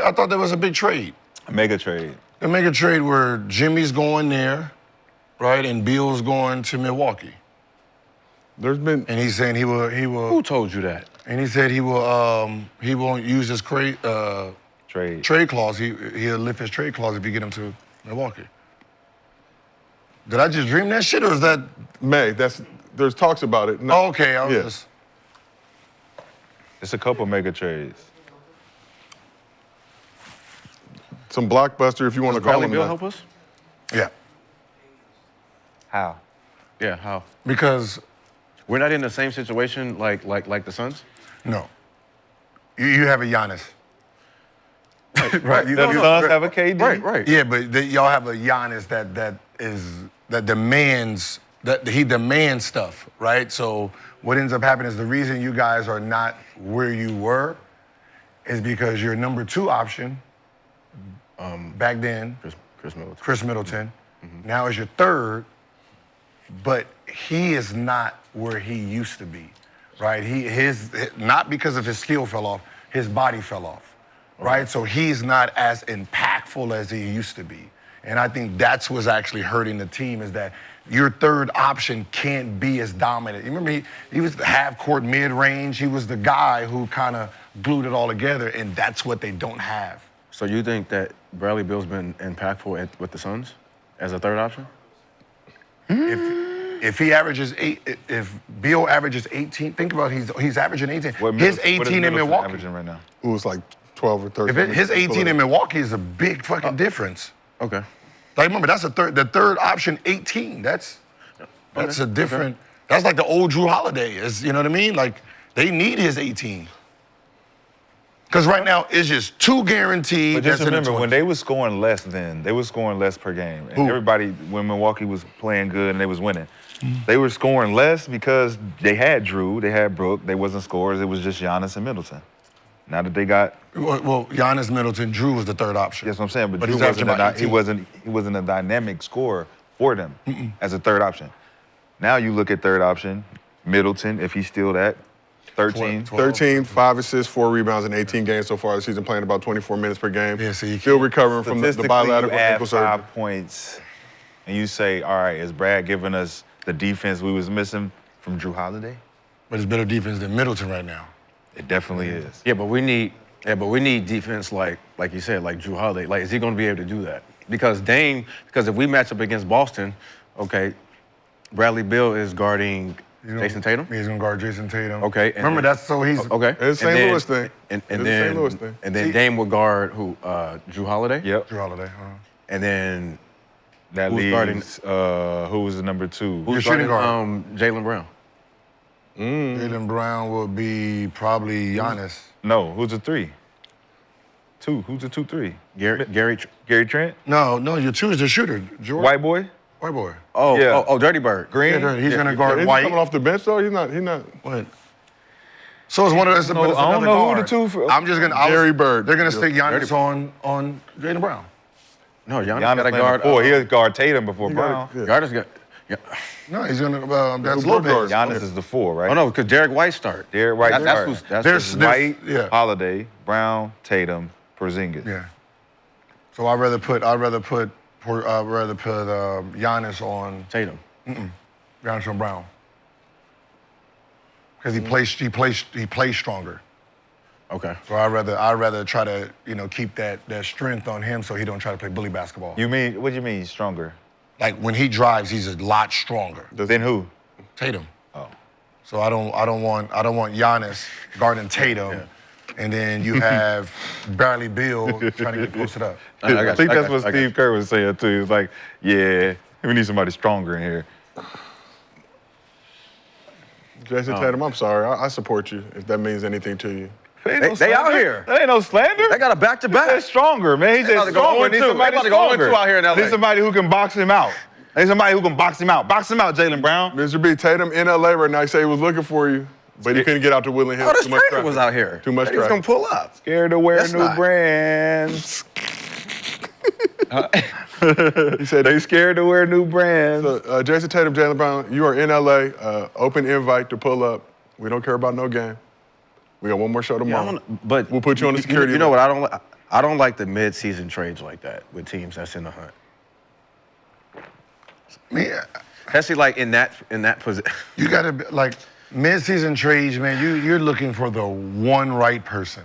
I thought there was a big trade. A mega trade. The mega trade where Jimmy's going there, right, and Beal's going to Milwaukee. There's been, and he's saying he will. Who told you that? And he said he won't use his trade clause. He'll lift his trade clause if you get him to Milwaukee. Did I just dream that shit, or is that? There's talks about it. No. Oh, okay, I was just. It's a couple mega trades. Some blockbuster, if you want to call Bradley them Beal that. help us? Yeah. How? Yeah, how? Because we're not in the same situation like the Suns. No. You have a Giannis. Right. The Suns have a KD. Right. Yeah, but y'all have a Giannis that demands stuff, right? So what ends up happening is the reason you guys are not where you were is because your number 2 option back then, Khris Middleton. Mm-hmm. Now is your 3rd, but he is not where he used to be, right? Not because of his skill fell off, his body fell off, right? So he's not as impactful as he used to be. And I think that's what's actually hurting the team is that your 3rd option can't be as dominant. You remember he was the half-court mid-range. He was the guy who kind of glued it all together, and that's what they don't have. So you think that Bradley Beal's been impactful with the Suns as a 3rd option? If he averages if Beal averages 18, think about he's averaging 18. His 18 in Milwaukee. Averaging right now? It was like 12 or 13. His 18 in Milwaukee is a big fucking difference. Okay. Like remember, that's the 3rd option 18. That's a different. Okay. That's like the old Drew Holiday. You know what I mean? Like they need his 18. Because right now it's just 2 guaranteed. But just remember, when they were scoring less they were scoring less per game. And everybody, when Milwaukee was playing good and they was winning, they were scoring less because they had Drew, they had Brook, they wasn't scorers, it was just Giannis and Middleton. Now that they got... Well, Giannis, Middleton, Drew was the 3rd option. That's what I'm saying, but Drew he wasn't a dynamic scorer for them as a 3rd option. Now you look at 3rd option, Middleton, if he's still that, 13. 13, 5 assists, 4 rebounds in 18 games so far this season, playing about 24 minutes per game. Yeah, so you still recovering from the bilateral you add ankle surgery. 5 points, and you say, all right, is Brad giving us the defense we was missing from Drew Holiday? But it's better defense than Middleton right now. It definitely is. Yeah, but we need defense like you said, like Drew Holiday. Like, is he going to be able to do that? Because if we match up against Boston, okay, Bradley Beal is guarding Jason Tatum? He's going to guard Jason Tatum. Okay. Remember, he's... Okay. It's the St. Louis thing. And then Dame would guard who? Drew Holiday? Yep. Drew Holiday. And then that who's leaves, who was the number 2? Who's guarding Jaylen Brown? Jaylen Brown will be probably Giannis. No, who's the 3? 2, who's the 2-3? Gary Trent? No, your 2 is the shooter. Jordan. White boy? White boy. Oh, yeah. Dirty Bird. Green? Yeah, he's going to guard Is White. he coming off the bench, though? He's not. What? So it's one of those. No, I don't know who the 2. I'm just going to... Gary Bird. They're going to stick Giannis on Jaylen Brown. No, Giannis got to guard... He'll guard Tatum before Brown. Giannis got... Yeah. No, he's going to... that's Lopez. Giannis is the 4, right? Oh, no, because Derek White start. Derek White start. That's White, Holiday, Brown, Tatum, Porzingis. Yeah. So I'd rather put Giannis on Tatum. Giannis on Brown. Because he plays stronger. Okay. So I'd rather try to keep that strength on him so he don't try to play bully basketball. What do you mean stronger? Like when he drives, he's a lot stronger. Than who? Tatum. Oh. So I don't want Giannis guarding Tatum. Yeah. And then you have Bradley Beal trying to get posted up. I think that's what Steve Kerr was saying too. He was like, yeah, we need somebody stronger in here. Jason Tatum, I'm sorry. I support you if that means anything to you. They out here. That ain't no slander. They got a back-to-back. They're stronger, man. He's just stronger. Need somebody stronger out here in LA. Need somebody who can box him out. Need somebody who can box him out. Box him out, Jaylen Brown. Mr. B, Tatum in LA right now. He said he was looking for you, but he couldn't get out to Woodland Hills. Oh, this trainer was out here. Too much traffic. He was going to pull up. Scared to wear new brands. He said they scared to wear new brands. So, Jason Tatum, Jaylen Brown, you are in LA. Open invite to pull up. We don't care about no game. We got one more show tomorrow. But we'll put you on the security. You know what I don't like? I don't like the mid-season trades like that with teams that's in the hunt. Yeah, Especially like in that position. you gotta be, like mid-season trades, man. You're looking for the one right person.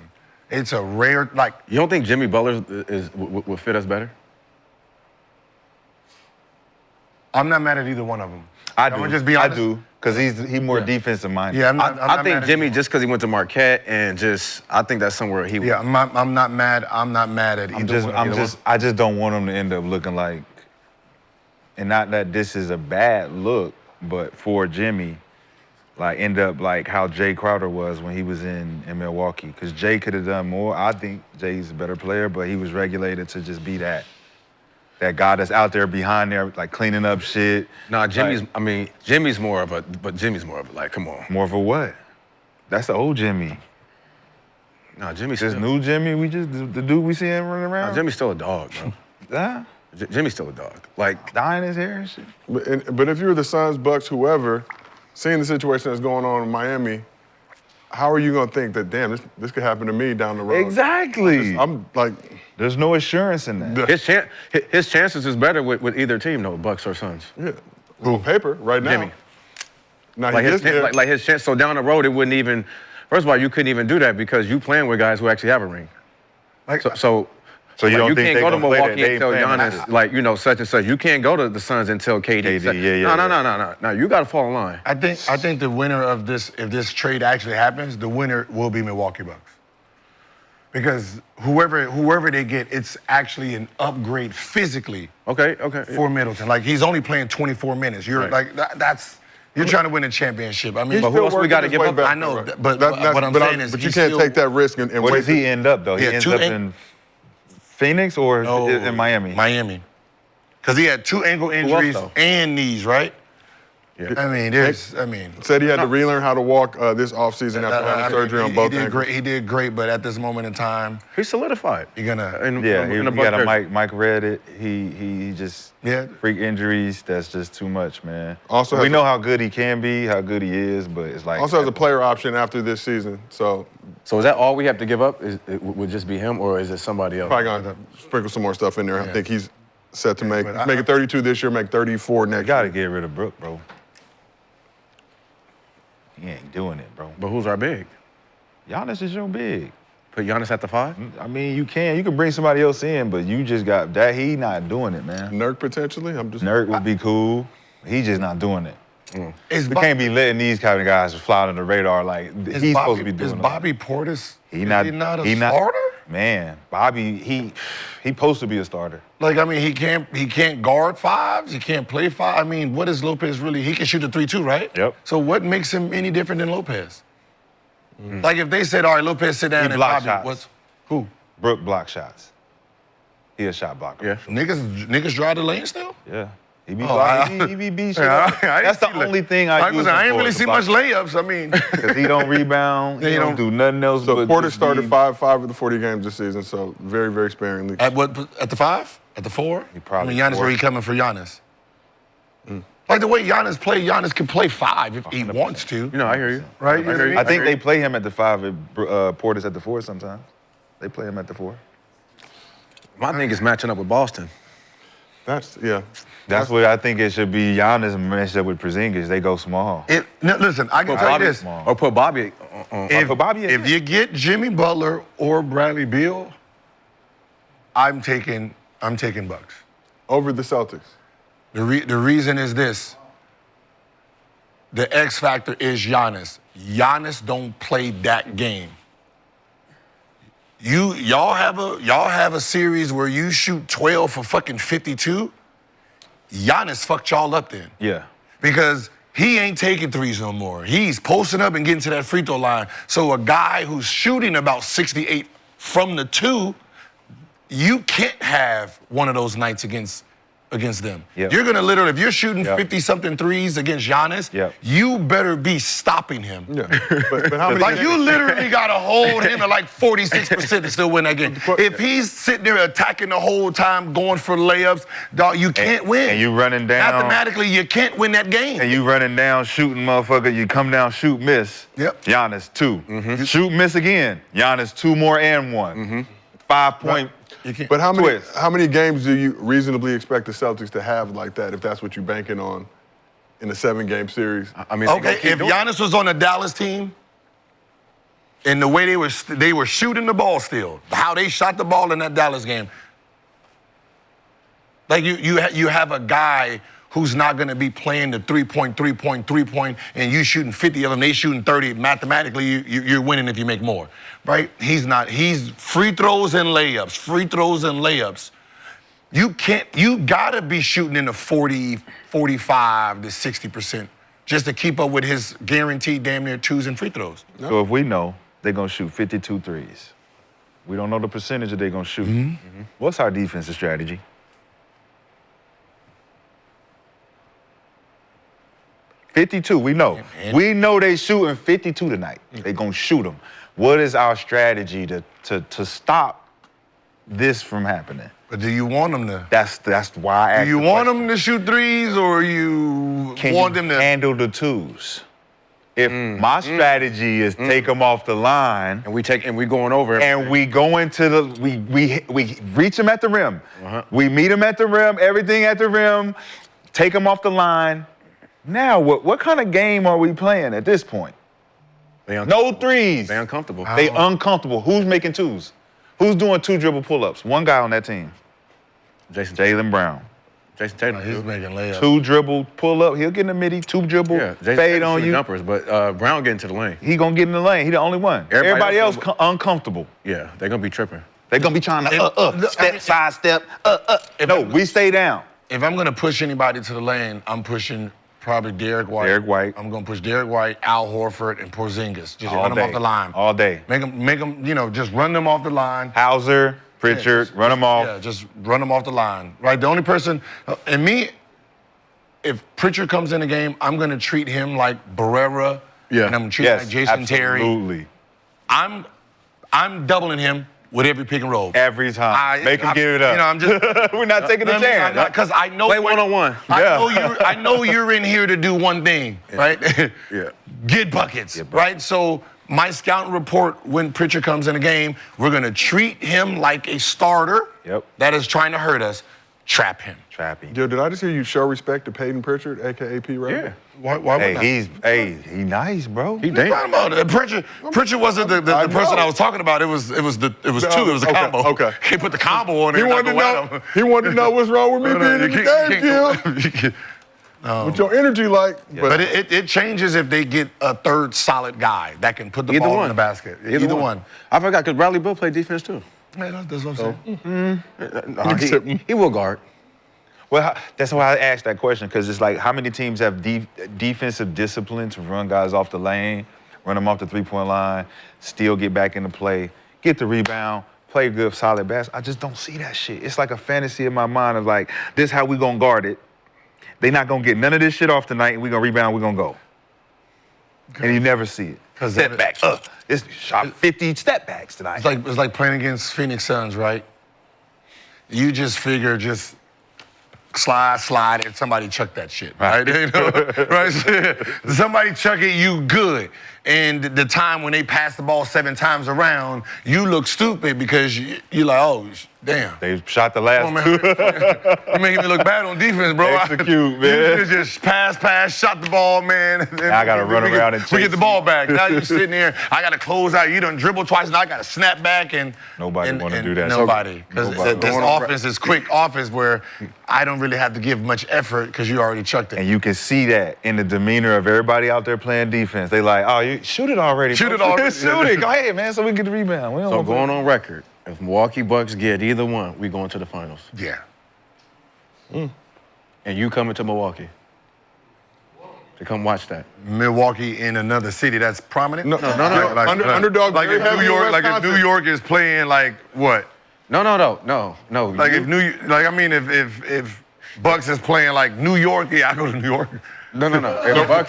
It's a rare like. You don't think Jimmy Butler would fit us better? I'm not mad at either one of them. I I'm do. gonna just be honest. I do, because he's more defensive minded. Yeah, I'm not I think mad at Jimmy, either. just because he went to Marquette and I think that's somewhere he would. Yeah, I'm not mad. I'm not mad at either one. I just don't want him to end up looking like, and not that this is a bad look, but for Jimmy, like end up like how Jay Crowder was when he was in Milwaukee. Because Jay could have done more. I think Jay's a better player, but he was regulated to just be that guy that's out there behind there, like cleaning up shit. Nah, Jimmy's. Like, I mean, Jimmy's more of a. Like, come on. more of a what? That's the old Jimmy. Nah, Jimmy's This still. new Jimmy, the dude we see him running around. Nah, Jimmy's still a dog, bro. Huh? Jimmy's still a dog. Like, Dyeing his hair and shit. But if you're the Suns, Bucks, whoever, seeing the situation that's going on in Miami, how are you gonna think that, damn, this could happen to me down the road? Exactly. I'm like, There's no assurance in that. his chances is better with either team, though, Bucks or Suns. yeah, on paper right now. Jimmy. Now Like he his, is there. like his chance. So down the road, it wouldn't even. First of all, you couldn't even do that because you playing with guys who actually have a ring. Like, So you like, don't you think can't they go to gonna play that? Milwaukee They and tell ain't playing Giannis, that. like, such and such. You can't go to the Suns until KD. KD, No. You got to fall in line. I think the winner of this, if this trade actually happens, the winner will be Milwaukee Bucks. Because whoever they get, it's actually an upgrade physically Okay. for Middleton. Like he's only playing 24 minutes. You're Right. like that's you're trying to win a championship. I mean, But who else we gotta give up? I know, but what I'm saying is but you he's can't still- take that risk and where wait. does he end up though? He Yeah, ends two up an- in Phoenix or No, in Miami? Miami. Because he had 2 ankle injuries though? and knees, right? Yeah. I mean, Said he had to relearn how to walk this offseason after having surgery on both he did ankles. great. He did great, but at this moment in time, He solidified. you're gonna. Yeah, he got a Bucks Mike read it. He just Yeah. freak injuries. That's just too much, man. Also we has know a- how good he can be, how good he is, but it's like Also has a player option after this season, so So is that all we have to give up? Would just be him, or is it somebody else? probably gonna sprinkle some more stuff in there. I think he's set to make But I- 32 this year, make 34 next you gotta year. get rid of Brook, bro. He ain't doing it, bro. But who's our big? Giannis is your big. Put Giannis at the 5? I mean, you can bring somebody else in, but you just got that. He not doing it, man. Nurk potentially. I'm just Nurk would be cool. He just not doing it. Is We Bo- can't be letting these kind of guys fly under the radar like is he's Bobby, supposed to be doing. Is all Bobby Portis? He is not. he not a he starter? Man, Bobby, he supposed to be a starter. Like I mean, he can't guard 5s. He can't play 5. I mean, what is Lopez really? He can shoot the 3 too, right? Yep. So what makes him any different than Lopez? Like if they said, all right, Lopez sit down He and block Bobby, shots. what's who? Brook block shots. He a shot blocker. Yeah. Niggas drive the lane still? Yeah. He be Oh, blocking. He be beat shit Yeah, up. I didn't That's the see that. only thing I use. I ain't really see much layups. I mean, Because he don't rebound. He He don't don't- do nothing else. so but Porter just started be- 5 of the 40 games this season, so very, very sparingly. at what? At the 5? At the 4? He probably I mean, Giannis, 4. where he coming for Giannis? Like the way Giannis play, Giannis can play 5 if he wants to. You know, I hear you. Right? I hear you. I think they play him at the 5. Porter's at the 4 sometimes. They play him at the 4. My thing is matching up with Boston. That's yeah. That's what I think it should be. Giannis matched up with Porzingis. They go small. No, listen, I can Put tell you Bobby, this. or put Bobby on. Put Bobby in If there. you get Jimmy Butler or Bradley Beal, I'm taking Bucks. Over the Celtics. The reason is this. The X factor is Giannis. Giannis don't play that game. Y'all have a series where you shoot 12 for fucking 52. Giannis fucked y'all up then. Yeah. Because he ain't taking threes no more. He's posting up and getting to that free throw line. So a guy who's shooting about 68 from the 2, you can't have one of those nights against them. Yep. You're gonna literally, if you're shooting Yep. 50-something threes against Giannis, Yep. you better be stopping him. Yeah. But how many? Like you literally gotta hold him at like 46% to still win that game. If he's sitting there attacking the whole time, going for layups, dog, you can't win. And you running down. Mathematically, you can't win that game. And you running down, shooting, motherfucker. You come down, shoot, miss. Yep. Giannis 2. Shoot, miss again. Giannis 2 more and 1. 5-point. But how twist. many games do you reasonably expect the Celtics to have like that if that's what you're banking on in a 7-game series? I mean, Okay, if Giannis was on the Dallas team, and the way they were shooting the ball still, how they shot the ball in that Dallas game, like you have a guy who's not going to be playing the three-point, and you shooting 50 of them, they shooting 30. Mathematically, you're winning if you make more, right? He's not. He's free throws and layups. You gotta be shooting in the 40, 45 to 60% just to keep up with his guaranteed damn near twos and free throws. So if we know they're going to shoot 52 threes, we don't know the percentage that they're going to shoot. What's our defensive strategy? $52, we know. We know they shooting 52 tonight. They're going to shoot them. What is our strategy to stop this from happening? But do you want them to? That's why I asked. Do you want them to shoot threes, or you want them to handle the twos? If my strategy is take them off the line, and we going over it, and we go into the we reach them at the rim, we meet them at the rim, everything at the rim, take them off the line. Now what kind of game are we playing at this point? No threes. They uncomfortable. They uncomfortable. Who's making twos? Who's doing 2 dribble pull-ups? One guy on that team. Jaylen Brown. Jason Tatum. He's making layups. 2 dribble pull-up. He'll get in the midi. 2 dribble. Yeah, Jason fade Tatum on shooting you. Jumpers, but Brown getting to the lane. He gonna get in the lane. He the only one. Everybody else uncomfortable. Yeah, they're gonna be tripping. They gonna be trying to side step. No, we stay down. If I'm gonna push anybody to the lane, I'm pushing probably Derek White. I'm gonna push Derek White, Al Horford, and Porzingis. Just run them off the line. All day. Make them, just run them off the line. Hauser, Pritchard, run them off. Yeah, just run them off the line. Right. The only person, and me, if Pritchard comes in the game, I'm gonna treat him like Barrera. Yeah. And I'm gonna treat him like Jason Terry. Absolutely. I'm doubling him with every pick and roll. Every time. Make him give it up. I'm just. We're not taking a chance. Because I know. Play one-on-one. I know you're in here to do one thing, right? Yeah. Get buckets, right? So my scouting report, when Pritchard comes in the game, we're gonna treat him like a starter. That is trying to hurt us. Trap him. Joe, did I just hear you show respect to Peyton Pritchard, a.k.a. P. Riley? Yeah. Why would He nice, bro. He Pritchard wasn't the person I was talking about. It was two. It was a combo. Okay. He put the combo on there. He wanted to know what's wrong with me being in the game, Gil. With your energy, but it changes if they get a third solid guy that can put the ball in the basket. Either one. I forgot because Bradley Beal played defense too. Yeah, that's what I'm saying. He will guard. Well, that's why I asked that question, because it's like, how many teams have defensive discipline to run guys off the lane, run them off the three-point line, still get back into play, get the rebound, play good, solid basketball? I just don't see that shit. It's like a fantasy in my mind of like, this is how we gonna guard it. They not gonna get none of this shit off tonight, and we gonna rebound, we gonna go. And you never see it. Step back. It's shot 50 step backs tonight. It's like playing against Phoenix Suns, right? You just figure slide, and somebody chuck that shit, right? Right? Somebody chuck it, you good. And the time when they pass the ball 7 times around, you look stupid because you're like, oh, damn. They shot the last two. You're making me look bad on defense, bro. Execute, man. You just pass, shot the ball, man. Now I got to run around and chase. We get the ball back. Now you're sitting there. I got to close out. You done dribble twice. Now I got to snap back. And nobody want to do that. Nobody. Because this offense is quick offense where I don't really have to give much effort because you already chucked it. And you can see that in the demeanor of everybody out there playing defense. They like, oh, you shoot it already. Shoot it already. Shoot it. Go ahead, man, so we get the rebound. So going on record, if Milwaukee Bucks get either one, we going to the finals. Yeah. And you coming to Milwaukee to come watch that. Milwaukee in another city that's prominent? No. Underdog. Like if New York, if New York is playing like what? No. Like if Bucks is playing like New York, yeah, I go to New York. No.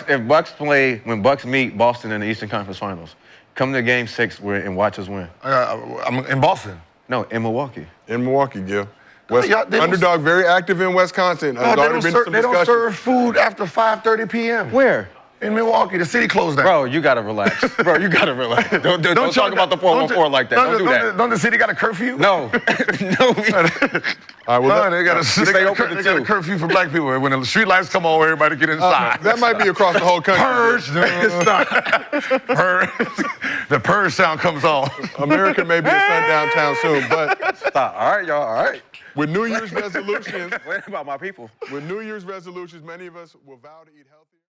If Bucks play, when Bucks meet Boston in the Eastern Conference Finals, come to Game 6 and watch us win. I'm in Boston. No, in Milwaukee. In Milwaukee, Gil. Underdog very active in Wisconsin. They don't serve food after 5:30 p.m. Where? In Milwaukee, the city closed down. Bro, you gotta relax. Bro, you gotta relax. Don't talk about the 414 like that. Don't do that. Don't the city got a curfew? No. No. All right, well, No, they got a curfew for black people. When the street lights come on, everybody get inside. that might be across the whole country. Purge. No, it's not. Purge. The purge sound comes on. America may be a sundown town soon, but Stop. All right, y'all. All right. with New Year's resolutions, What about my people? with New Year's resolutions, many of us will vow to eat healthy.